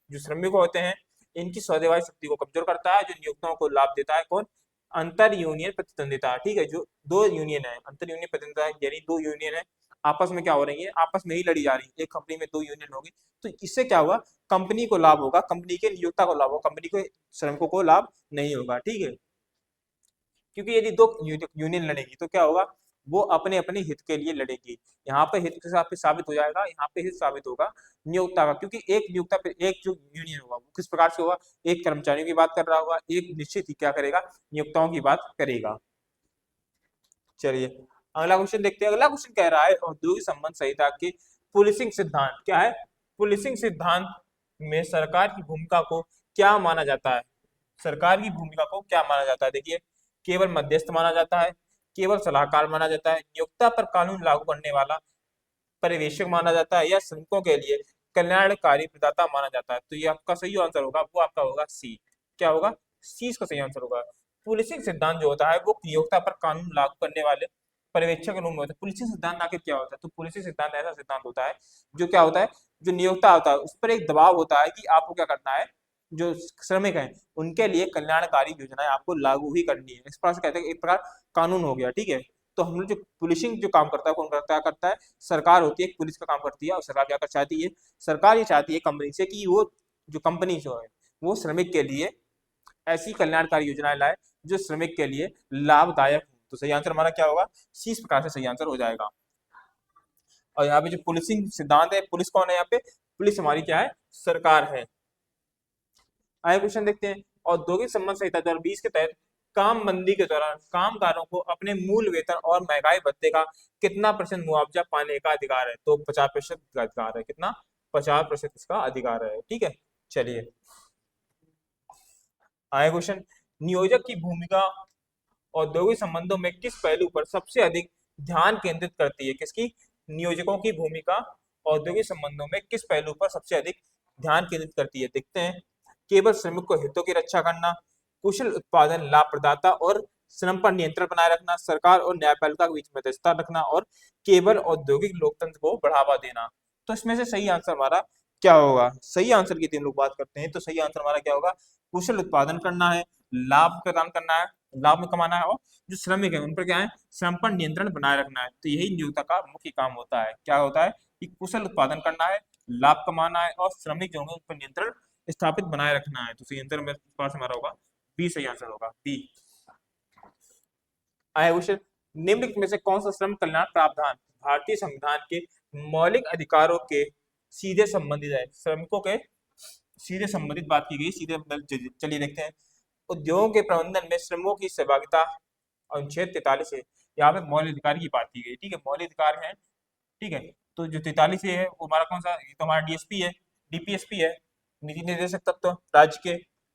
जो श्रमिक होते हैं इनकी सौदेबाजी शक्ति को कमजोर करता है, जो नियोक्ताओं को लाभ देता है कौन, अंतर यूनियन प्रतिद्वंदिता, ठीक है। जो दो यूनियन है अंतर यूनियन प्रतिद्वंदिता यानी दो यूनियन है आपस में क्या हो रही है, आपस में ही लड़ी जा रही है, एक कंपनी में दो यूनियन होगी, तो इससे क्या होगा, कंपनी को लाभ होगा, कंपनी के नियोक्ता को लाभ होगा, कंपनी के श्रमिकों को लाभ नहीं होगा, ठीक है। क्योंकि यदि दो यूनियन लड़ेगी तो क्या होगा, वो अपने अपने हित के लिए लड़ेगी। यहाँ पे हित के साथ पे साबित हो जाएगा, यहाँ पे हित साबित होगा नियोक्ता का, क्योंकि एक नियोक्ता पे एक जो यूनियन होगा वो किस प्रकार से होगा, एक कर्मचारियों की बात कर रहा होगा, एक निश्चित ही क्या करेगा, नियोक्ताओं की बात करेगा। चलिए अगला क्वेश्चन देखते हैं, अगला क्वेश्चन कह रहा है औद्योगिक संबंध संहिता के पुलिसिंग सिद्धांत क्या है, पुलिसिंग सिद्धांत में सरकार की भूमिका को क्या माना जाता है, सरकार की भूमिका को क्या माना जाता है। देखिए, केवल मध्यस्थ माना जाता है, केवल सलाहकार माना जाता है, नियोक्ता पर कानून लागू करने वाला पर्यवेक्षक माना जाता है, या श्रमिकों के लिए कल्याणकारी प्रदाता माना जाता है। तो ये आपका सही आंसर होगा, वो आपका होगा सी, क्या होगा, सी इसका सही आंसर होगा। पुलिसिंग सिद्धांत जो होता है वो नियोक्ता पर कानून लागू करने वाले पर्यवेक्षक के रूप में होता है। पुलिसिंग सिद्धांत आखिर क्या होता है, तो पुलिसिंग सिद्धांत ऐसा सिद्धांत होता है जो क्या होता है, जो नियोक्ता होता है उस पर एक दबाव होता है कि आपको क्या करना है, जो श्रमिक हैं उनके लिए कल्याणकारी योजनाएं आपको लागू ही करनी है। इस प्रकार से कहते हैं एक प्रकार कानून हो गया, ठीक है। तो हम लोग जो पुलिसिंग जो काम करता है कौन करता है, सरकार होती है, पुलिस का काम करती है। और सरकार क्या कर चाहती है, सरकार ये चाहती है कंपनी से कि वो जो कंपनी जो है वो श्रमिक के लिए ऐसी कल्याणकारी योजनाएं लाए जो श्रमिक के लिए लाभदायक हो। तो सही आंसर हमारा क्या होगा, सी इस प्रकार से सही आंसर हो जाएगा। और यहाँ पे जो पुलिसिंग सिद्धांत है, पुलिस कौन है यहाँ पे, पुलिस हमारी क्या है, सरकार है। आगे क्वेश्चन देखते हैं, औद्योगिक संबंध संहिता 2020 के तहत काम मंदी के दौरान कामगारों को अपने मूल वेतन और महंगाई भत्ते का कितना % मुआवजा पाने का अधिकार है, तो 50% का अधिकार है, कितना, 50% इसका अधिकार है, ठीक है। चलिए आगे क्वेश्चन, नियोजक की भूमिका औद्योगिक संबंधों में किस पहलू पर सबसे अधिक ध्यान केंद्रित करती है? किसकी? नियोजकों की भूमिका औद्योगिक संबंधों में किस पहलू पर सबसे अधिक ध्यान केंद्रित करती है? देखते हैं। केवल श्रमिक को हितों की रक्षा करना, कुशल उत्पादन, लाभप्रदाता और श्रम पर नियंत्रण बनाए रखना, सरकार और न्यायपालिका के बीच मध्यस्थता रखना और केवल औद्योगिक लोकतंत्र को बढ़ावा देना। तो इसमें से सही आंसर हमारा क्या होगा? सही आंसर की तीन लोग बात करते हैं तो सही आंसर हमारा क्या होगा? कुशल उत्पादन करना है, लाभ प्रदान करना है, लाभ में कमाना है, और जो श्रमिक है उन पर क्या है? श्रम पर नियंत्रण बनाए रखना है। तो यही नियोक्ता का मुख्य काम होता है। क्या होता है? कि कुशल उत्पादन करना है, लाभ कमाना है और श्रमिक जो होंगे उन पर नियंत्रण स्थापित बनाए रखना है। तो सही आंसर में हमारा होगा बी, सही आंसर होगा बी। आया क्वेश्चन, निम्नलिखित में से कौन सा श्रम कल्याण प्रावधान भारतीय संविधान के मौलिक अधिकारों के सीधे संबंधित है? श्रमिकों के सीधे संबंधित बात की गई, सीधे चलिए देखते हैं। उद्योगों के प्रबंधन में श्रमिकों की सहभागिता, अनुच्छेद 43 है। यहाँ पे मौलिक अधिकार की बात की गई, ठीक है, मौलिक अधिकार है, ठीक है। तो जो 43 है वो हमारा कौन सा? ये तो हमारा डीएसपी है, डीपीएसपी है, निजी निर्देशक तत्व राज्य के।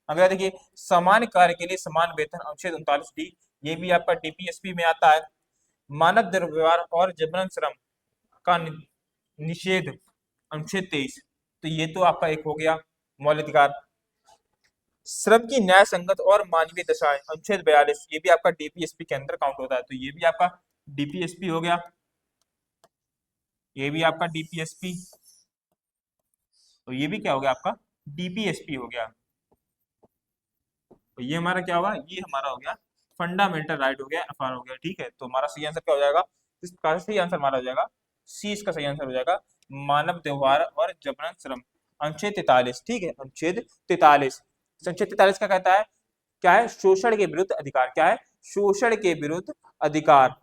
अगला देखिए, समान कार्य के लिए समान वेतन, अनुच्छेद 39D, ये भी आपका डीपीएसपी में आता है। मानव दुर्व्यवहार और जबरन श्रम का निषेध, अनुच्छेद 23, तो ये तो आपका एक हो गया मौलिक अधिकार। श्रम की न्याय संगत और मानवीय दशाएं, अनुच्छेद 42, ये भी आपका डीपीएसपी के अंदर काउंट होता है। तो ये भी आपका डीपीएसपी हो गया, ये भी आपका डीपीएसपी, तो ये भी क्या हो गया? आपका डीपीएसपी हो गया। तो ये हमारा क्या होगा? ये हमारा हो गया फंडामेंटल राइट हो गया, एफआर हो गया, ठीक है। तो हमारा सही आंसर क्या हो जाएगा? इस प्रकार से सही आंसर हमारा हो जाएगा सी, इसका सही आंसर हो जाएगा मानव व्यवहार और जबरन श्रम, अनुच्छेद 43, ठीक है, अनुच्छेद 43। अनुच्छेद 43 क्या कहता है? क्या है? शोषण के विरुद्ध अधिकार। क्या है? शोषण के विरुद्ध अधिकार।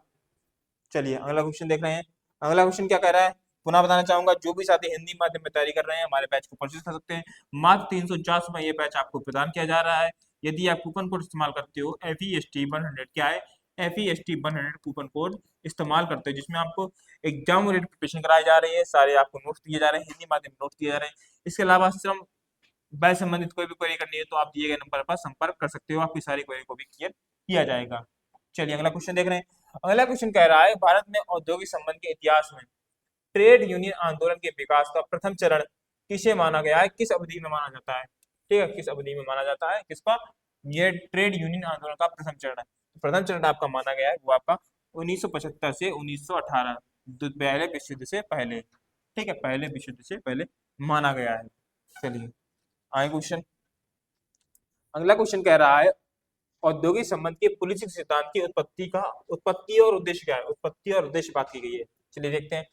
चलिए अगला क्वेश्चन देख रहे हैं। अगला क्वेश्चन क्या कह रहा है? पुनः बताना चाहूंगा, जो भी साथी हिंदी माध्यम में तैयारी कर रहे हैं हमारे बैच को परचेज कर सकते हैं। मात्र 350 में ये बैच आपको प्रदान किया जा रहा है। यदि आप कूपन कोड इस्तेमाल करते हो FEST100, क्या है? FEST100 कूपन कोड इस्तेमाल करते हो, जिसमें आपको एग्जाम ओरिएंटेड प्रिपरेशन कराई जा रही है, सारे आपको नोट्स दिए जा रहे हैं, हिंदी माध्यम में नोट्स दिए जा रहे हैं। इसके अलावा श्रम बैच संबंधित कोई भी क्वेरी करनी है तो आप दिए गए नंबर पर संपर्क कर सकते हो, आपकी सारी क्वेरी को भी क्लियर किया जाएगा। चलिए अगला क्वेश्चन देख रहे हैं। अगला क्वेश्चन कह रहा है, भारत में औद्योगिक संबंध के इतिहास में ट्रेड यूनियन आंदोलन के विकास का प्रथम चरण किसे माना गया है? किस अवधि में माना जाता है? ठीक है, किस अवधि में माना जाता है? किसका? ये ट्रेड यूनियन आंदोलन का प्रथम चरण है। प्रथम चरण आपका माना गया है वो आपका 1975 से 1918, पहले विश्व युद्ध से पहले, ठीक है, पहले विश्व युद्ध से पहले माना गया है। चलिए आगे क्वेश्चन। अगला क्वेश्चन कह रहा है, औद्योगिक संबंध के पुलिसिंग सिद्धांत की उत्पत्ति और उद्देश्य क्या है? उत्पत्ति और उद्देश्य बात की गई है। चलिए देखते हैं।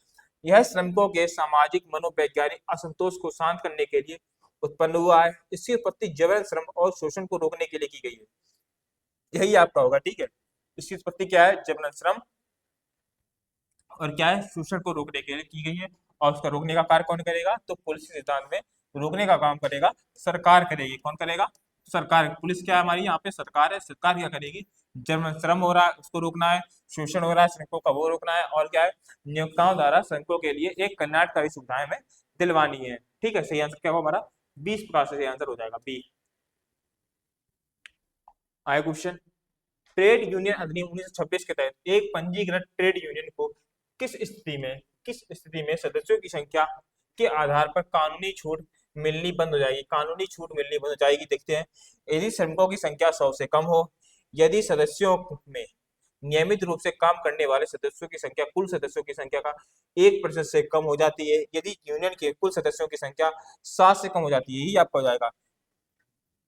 यह श्रमिकों के सामाजिक मनोवैज्ञानिक असंतोष को शांत करने के लिए उत्पन्न हुआ है। इसकी उत्पत्ति जबरन श्रम और शोषण को रोकने के लिए की गई है। यही आपका होगा, ठीक है। इसकी उत्पत्ति क्या है? जबरन श्रम और क्या है? शोषण को रोकने के लिए की गई है। और उसका रोकने का कार्य कौन करेगा? तो पुलिस सिद्धांत में रोकने का काम करेगा सरकार करेगी। कौन करेगा? सरकार। पुलिस क्या है हमारी? यहाँ पे सरकार है। सरकार क्या करेगी? जब श्रम हो रहा है उसको रोकना है, शोषण हो रहा है श्रमिकों का वो रोकना है, और क्या है? नियोक्ताओं द्वारा श्रमिकों के लिए एक कल्याणकारी सुविधाएं हमें दिलवानी है, ठीक है। सही आंसर क्या होगा हमारा? 20 प्रकार से सही आंसर हो जाएगा बी। आया क्वेश्चन, ट्रेड यूनियन अधिनियम 1926 के तहत एक पंजीकृत ट्रेड यूनियन को किस स्थिति में सदस्यों की संख्या के आधार पर कानूनी छूट मिलनी बंद हो जाएगी? कानूनी छूट मिलनी बंद हो जाएगी। देखते हैं। यदि श्रमिकों की संख्या 100 से कम हो, यदि सदस्यों में नियमित रूप से काम करने वाले सदस्यों की संख्या कुल सदस्यों की संख्या का 1% से कम हो जाती है, यदि यूनियन के कुल सदस्यों की संख्या 7 से कम हो जाती है, यही आपका हो जाएगा।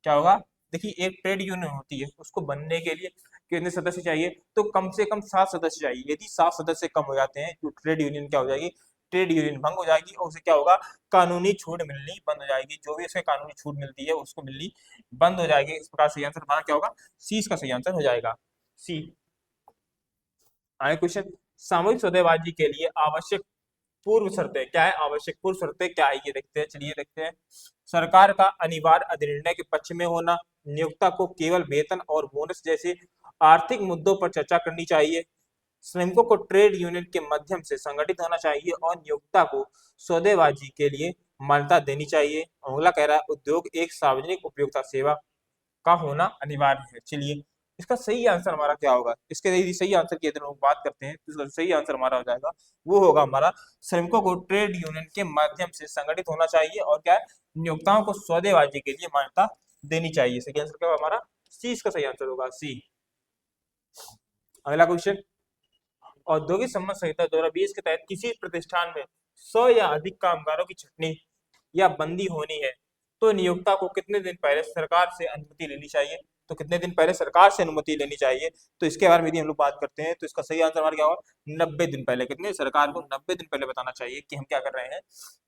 क्या होगा? देखिए, एक ट्रेड यूनियन होती है, उसको बनने के लिए कितने सदस्य चाहिए? तो कम से कम 7 सदस्य चाहिए। यदि 7 सदस्य कम हो जाते हैं तो ट्रेड यूनियन क्या हो जाएगी? ट्रेड यूनियन भंग हो जाएगी और उसे क्या होगा? कानूनी छूट मिलनी बंद हो जाएगी। जो भी उसके कानूनी छूट मिलती है उसको मिलनी बंद हो जाएगी। इस प्रकार सही आंसर हमारा क्या होगा? सी इसका सही आंसर हो जाएगा, सी। आगे क्वेश्चन, सामूहिक सौदेबाजी के लिए आवश्यक पूर्व शर्तें क्या है? आवश्यक पूर्व शर्तें क्या है ये देखते हैं। चलिए देखते हैं। सरकार का अनिवार्य अधिनिर्णय के पक्ष में होना, नियोक्ता को केवल वेतन और बोनस जैसे आर्थिक मुद्दों पर चर्चा करनी चाहिए, श्रमिकों को ट्रेड यूनियन के माध्यम से संगठित होना चाहिए और नियोक्ता को सौदेबाजी के लिए मान्यता देनी चाहिए। अगला कह रहा है, उद्योग एक सार्वजनिक उपयोगिता सेवा का होना अनिवार्य है। चलिए, इसका सही आंसर हमारा क्या होगा? इसके यदि सही आंसर की यदि हम बात करते हैं तो इसका सही आंसर हमारा हो जाएगा, वो होगा हमारा, श्रमिकों को ट्रेड यूनियन के माध्यम से संगठित होना चाहिए और क्या है, नियोक्ताओं को सौदेबाजी के लिए मान्यता देनी चाहिए। सही आंसर क्या होगा हमारा? सी इसका सही आंसर होगा, सी। अगला क्वेश्चन, औद्योगिक संबंध संहिता 2020 के तहत किसी प्रतिष्ठान में 100 या अधिक कामगारों की छटनी या बंदी होनी है तो नियोक्ता को कितने दिन पहले सरकार से अनुमति लेनी चाहिए? तो कितने दिन पहले सरकार से अनुमति लेनी चाहिए? तो इसके बारे में यदि हम लोग बात करते हैं तो इसका सही आंसर हमारा क्या होगा? 90 दिन पहले। कितने? सरकार को 90 दिन पहले बताना चाहिए कि हम क्या कर रहे हैं,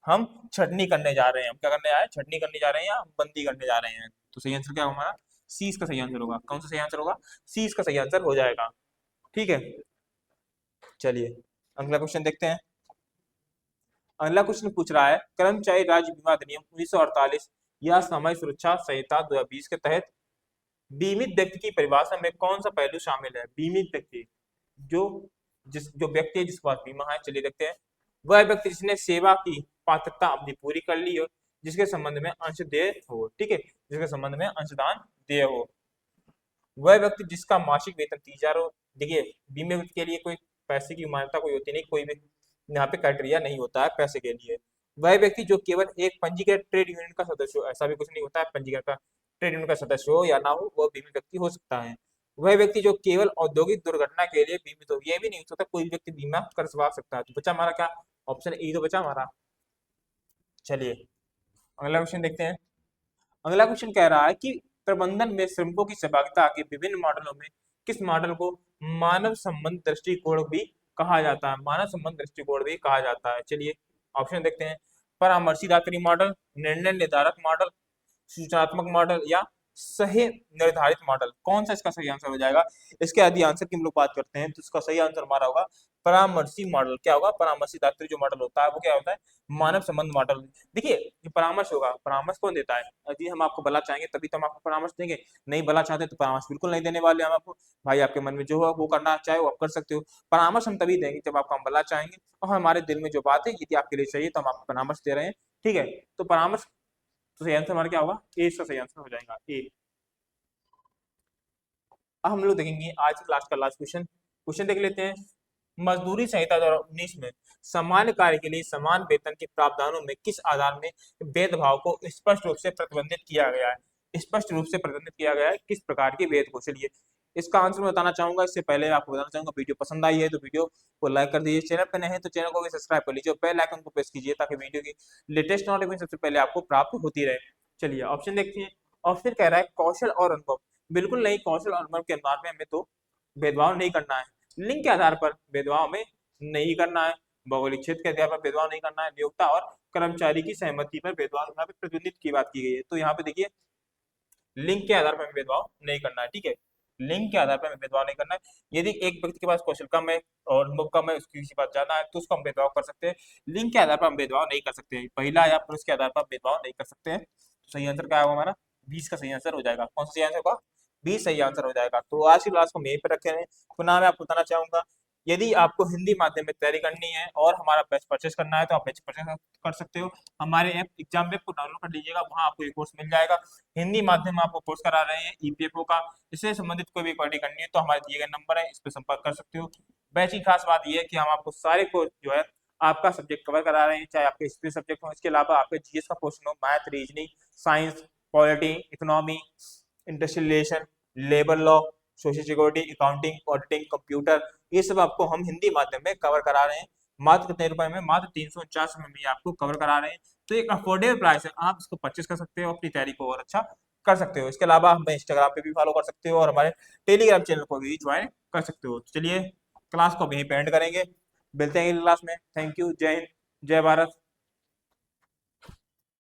हम छटनी करने जा रहे हैं। हम क्या करने आए? छटनी करने जा रहे हैं या बंदी करने जा रहे हैं। तो सही आंसर क्या होगा हमारा? सी इसका सही आंसर होगा। कौन सा सही आंसर होगा? सी इसका सही आंसर हो जाएगा। ठीक है, चलिए अगला क्वेश्चन देखते हैं। अगला क्वेश्चन पूछ रहा है, कर्मचारी राज्य बीमा अधिनियम 1948 या सामाजिक सुरक्षा संहिता 2020 के तहत बीमित व्यक्ति की परिभाषा में कौन सा पहलू शामिल है? बीमित व्यक्ति, जो व्यक्ति है जिसके पास बीमा है। चलिए देखते हैं। वह व्यक्ति जिसने सेवा की पात्रता अवधि पूरी कर ली हो, जिसके संबंध में अंशदेय हो। ठीक है, जिसके संबंध में अंशदान देय हो। वह व्यक्ति जिसका मासिक वेतन 30,000 हो। देखिए, बीमे के लिए कोई पैसे की मान्यता कोई होती नहीं, कोई भी यहाँ पे क्राइटेरिया नहीं होता है पैसे के लिए। वह व्यक्ति जो केवल एक पंजीकृत ट्रेड यूनियन का सदस्य हो, ऐसा भी कुछ नहीं होता है, पंजीकृत का ट्रेड यूनियन का सदस्य हो या ना हो, वह बीमित व्यक्ति हो सकता है। वह व्यक्ति जो केवल औद्योगिक दुर्घटना के लिए बीमित हो, यह भी नहीं हो सकता, कोई व्यक्ति बीमा करवा सकता है। तो बचा हमारा क्या? ऑप्शन ए तो बचा हमारा। चलिए अगला क्वेश्चन देखते हैं। अगला क्वेश्चन कह रहा है कि प्रबंधन में श्रमिकों की सहभागिता के विभिन्न मॉडलों में किस मॉडल को मानव संबंध दृष्टिकोण भी कहा जाता है? मानव संबंध दृष्टिकोण भी कहा जाता है। चलिए ऑप्शन देखते हैं। परामर्शदात्री मॉडल, निर्णय निर्धारक मॉडल, सूचनात्मक मॉडल या सही निर्धारित मॉडल। कौन सा इसका सही आंसर हो जाएगा? इसके आदि आंसर की हम लोग बात करते हैं तो इसका सही आंसर हमारा होगा परामर्शी मॉडल। क्या होगा? परामर्शदात्री जो मॉडल होता है वो क्या होता है? मानव संबंध मॉडल। देखिए, ये परामर्श होगा, परामर्श कौन देता है? यदि हम आपको भला चाहेंगे तभी तो हम आपको परामर्श देंगे, नहीं भला चाहते तो परामर्श बिल्कुल नहीं देने वाले हम आपको। भाई आपके मन में जो है वो करना चाहे वो आप कर सकते हो। परामर्श हम तभी देंगे जब आपको हम भला चाहेंगे और हमारे दिल में जो बात है यदि आपके लिए चाहिए तो हम आपको परामर्श दे रहे हैं। ठीक है, तो परामर्श, तो सही आंसर हमारा क्या होगा? ए इसका सही आंसर हो जाएगा, ए। अब हम लोग देखेंगे आज की क्लास का लास्ट क्वेश्चन। क्वेश्चन देख लेते हैं। मजदूरी संहिता 2019 में समान कार्य के लिए समान वेतन के प्रावधानों में किस आधार में भेदभाव को स्पष्ट रूप से प्रतिबंधित किया गया है? स्पष्ट रूप से प्रतिबंधित किया गया है किस प्रकार के भेद को? चलिए इसका आंसर मैं बताना चाहूंगा। इससे पहले आपको बताना चाहूंगा, वीडियो पसंद आई है तो वीडियो को लाइक कर दीजिए, चैनल पर नए हैं तो चैनल को भी सब्सक्राइब कर लीजिए और बेल आइकन को प्रेस कीजिए ताकि वीडियो की लेटेस्ट नोटिफिकेशन सबसे पहले आपको प्राप्त होती रहे। चलिए ऑप्शन देखते हैं। ऑप्शन कह रहा है कौशल और अनुभव। बिल्कुल नहीं, कौशल और अनुभव के आधार में हमें तो भेदभाव नहीं करना है। लिंग के आधार पर भेदभाव हमें नहीं करना है। भौगोलिक क्षेत्र के आधार पर भेदभाव नहीं करना है। नियोक्ता और कर्मचारी की सहमति पर भेदभाव यहाँ पे प्रतिबंधित की बात की गई है। तो यहाँ पे देखिए, लिंग के आधार पर हमें भेदभाव नहीं करना है। ठीक है, लिंग के आधार पर हमें भेदभाव नहीं करना है। यदि एक व्यक्ति के पास कौशल कम है और अनुभव कम है, उसकी किसी बात ज्यादा है तो उसको हम भेदभाव कर सकते हैं। लिंग के आधार पर हम भेदभाव नहीं कर सकते हैं। महिला या पुरुष के आधार पर भेदभाव नहीं कर सकते हैं। तो सही आंसर क्या होगा हमारा? 20 का सही आंसर हो जाएगा। कौन सा सही आंसर होगा? 20 सही आंसर हो जाएगा। तो आज की क्लास को हम यहीं पर रखे हैं। पुनः मैं आपको बताना चाहूंगा, यदि आपको हिंदी माध्यम में तैयारी करनी है और हमारा बैच परचेस करना है तो आप बैच परचेस कर सकते हो। हमारे ऐप एग्जाम वेब को डाउनलोड कर लीजिएगा, वहां आपको ये कोर्स मिल जाएगा। हिंदी माध्यम में आपको कोर्स करा रहे हैं ईपीएफओ का। इससे संबंधित कोई भी क्वेरी करनी है तो हमारे दिए गए नंबर है, इस पर संपर्क कर सकते हो। बैच की खास बात यह है कि हम आपको सारे कोर्स जो है आपका सब्जेक्ट कवर करा रहे हैं, चाहे आपके हिस्ट्री सब्जेक्ट हो, इसके अलावा आपके जीएस का पोर्शन हो, math, reasoning, science, polity, economy, industrial relation, labour law, social security, accounting, auditing, computer, ये सब आपको हम हिंदी माध्यम में कवर करा रहे हैं। मात्र कितने रुपए में? मात्र 349 में आपको कवर करा रहे हैं। तो एक अफोर्डेबल प्राइस है, आप इसको परचेस कर सकते हो, अपनी तैयारी को और अच्छा कर सकते हो। इसके अलावा हमें इंस्टाग्राम पे भी फॉलो कर सकते हो और हमारे टेलीग्राम चैनल को भी ज्वाइन कर सकते हो। चलिए क्लास को अब यहीं पे एंड करेंगे, मिलते हैं अगली क्लास में। थैंक यू, जय हिंद, जय भारत।